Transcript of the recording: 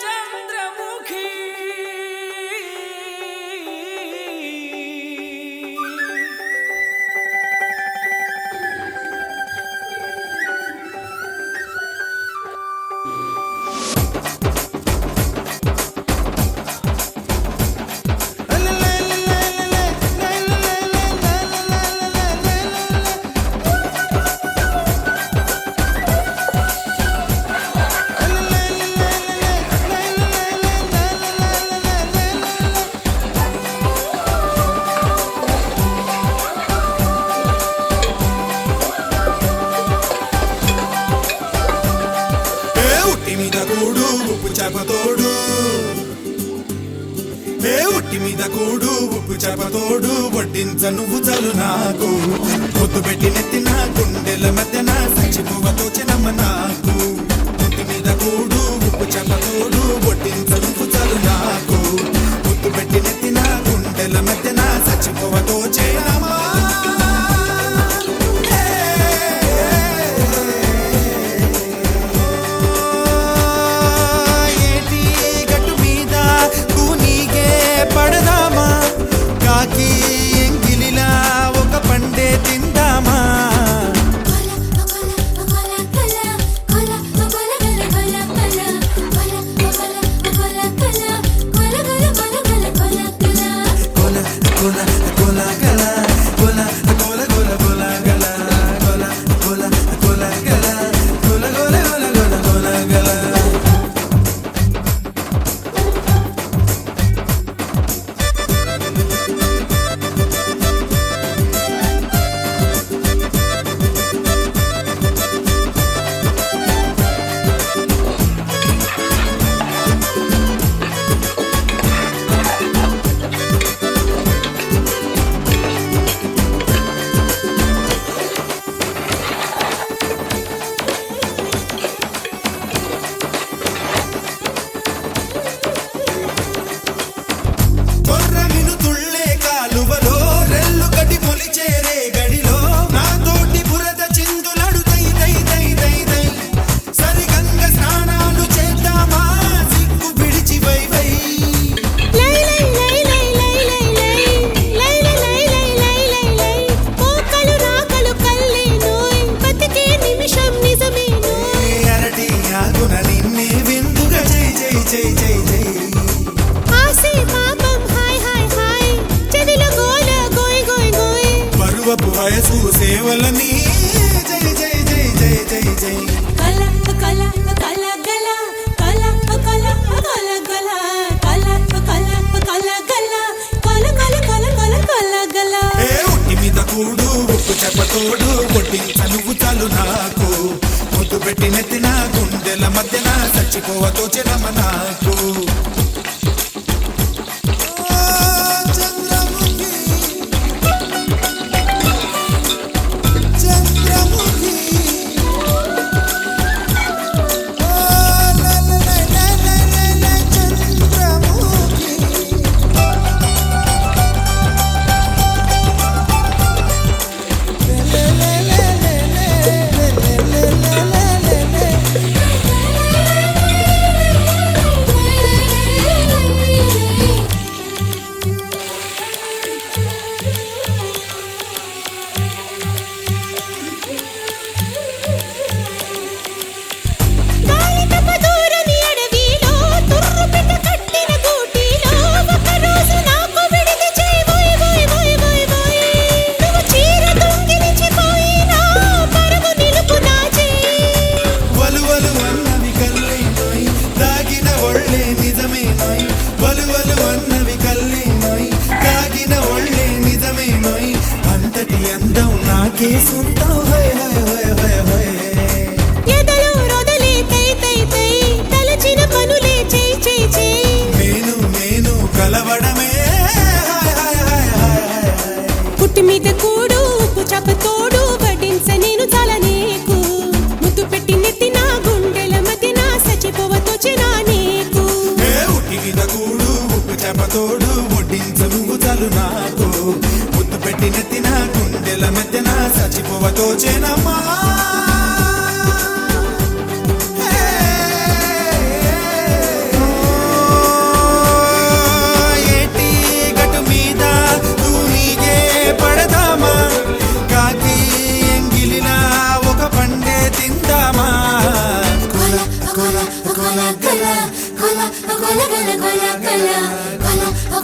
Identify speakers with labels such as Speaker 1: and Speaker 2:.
Speaker 1: చంద్రముఖి
Speaker 2: ఉట్టి మీద కూడు ఉప్పు చేపతోడు వడ్డించ నువ్వు చలు నాకు పొద్దు పెట్టి నెత్తిన గుండెల మధ్యన చచ్చిపోవతో చినమ్మ నాకు ఉట్టి మీద కూడు ఉప్పు చేపతోడు వడ్డించ నువ్వు చలు నాకు పొద్దు పెట్టి నెత్తిన గుండెల మధ్యన చచ్చిపోవతో చినమ్మ వయసు సేవలని జై జై జై జై జై జై
Speaker 3: కల కల కల గల కల కల కల గల కల కల కల గల కల కల కల కల కల గల
Speaker 2: ఉట్టి మీద కూడు ఉప్పు చెప్పతోడు కొట్టించ నువ్వు చాలు నాకు ముద్దు పెట్టి నెత్తిన గుండెల మధ్యన చచ్చిపోవతో చిరమ నాకు
Speaker 3: గల గల గల గల